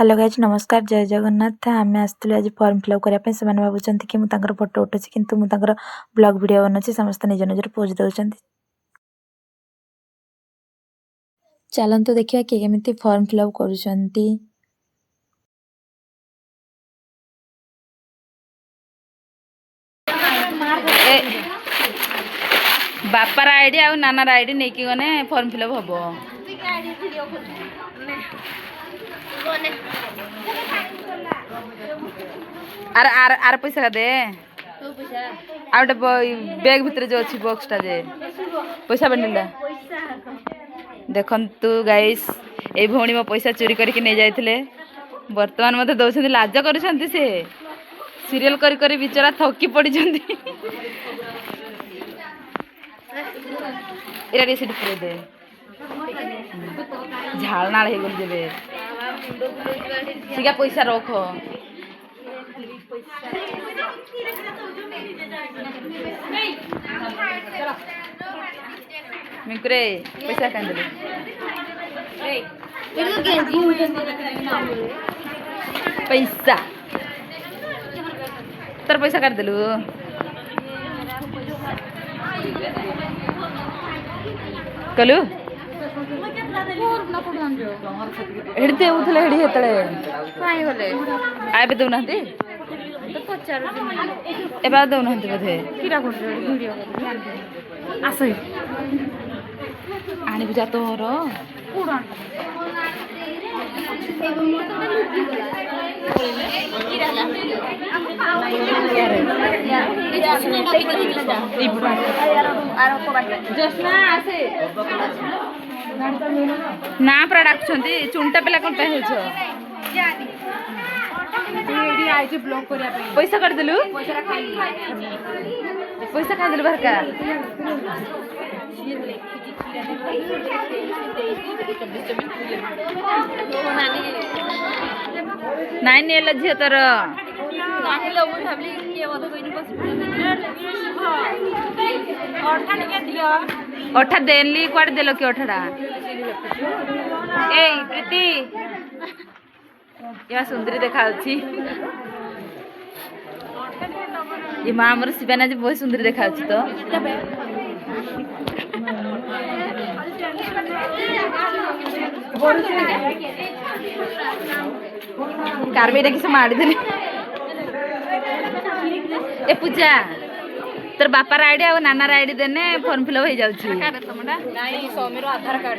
hello guys नमस्कार जय जगन्नाथ आम आसलु आज फॉर्म फिलअप करने से भावुं कि मुझे फोटो उठुची किंतु मुझे ब्लॉग वीडियो बनाऊँ समस्त निज निजर पोज दौरान चलतु देखिए किए केमी फॉर्म फिलअप करुँच बापार आईडी आ नानार आईडी नहीं कि गने फॉर्म फिलअप हम आर आर आर पैसा दे आ गोटे बैग भितर जो अच्छी बॉक्सटा जे पैसा बंडिला देखंतु गाइस ए भौणी मो पैसा चोरी करके नहीं जाइथिले वर्तमान मते दौसंती लाज करूछंती से सीरियल करी करी बिचारा थकी पड़ी जंती एरा रे सिट पुरे दे झाल नाल हे गल जेबे सिगा पैसा रख मिकुरे पैसा कान दे पैसा तर पैसा काट देलु कलु हेडते उथले हेडी हेतळे काई गले आबे दउ नाहंती तो पचार एबा दउ नाहंती बधे किरा कर वीडियो कर आसे आनी बुझा तोर कुडा ना परा डाकुछंती चुंटा पेला कोन पे होछ एडी आइजे ब्लॉक करिया पे पैसा कर देलु पैसा खा देलु बरका नाइन नेला झियो तर अठा देली कुआडे देलो कि अठाडा ए प्रीति या सुंदरी देखा छी ये मां हमर शिवाना जी बहुत सुंदरी देखा छी तो कारबे देखि से मार देली ए पूजा तोर बापार आईडी आ नानार आईडी देने फॉर्म फिलअप हो जाउछी नाही सौमीर आधार कार्ड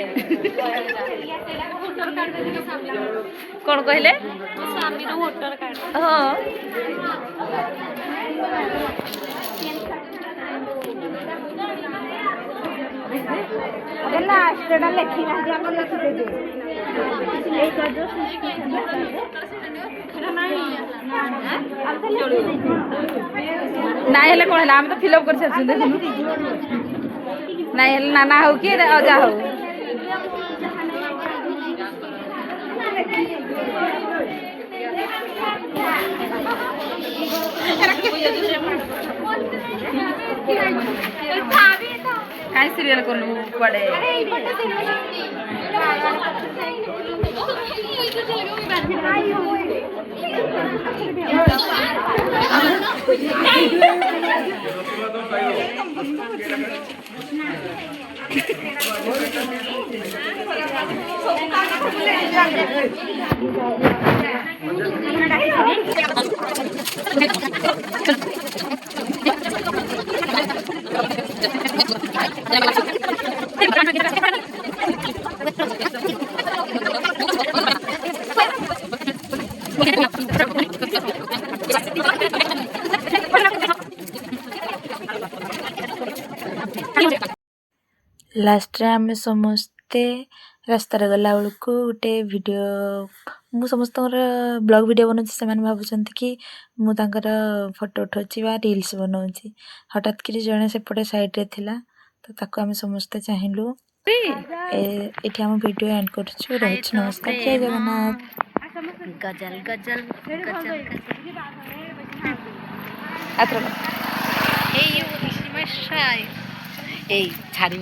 कोन कहले स्वामीर वोटर कार्ड हां अगला स्टेडा लेखी ना जे अपन लिखि दे ए का जो ना हेले कोन हेला हम तो फिलअप कर छथि देखनु ना हेले नाना हो कि अजा हो काय सीरियल कोनु पड़े लास्ट आम समस्ते रास्तार गला बेलू गोटे वीडियो मु समस्त ब्लॉग वीडियो बनाऊँ से भावुं कि मुझे फोटो उठाऊँ रील्स बनाऊँ हठात कि जड़े सेपटे साइड थिला तो ताको आम समस्ते चाहिलु ये आम वीडियो एंड करुँ रही नमस्कार जय जगन्नाथ गजल गजल गजल गजल ए छाड़ी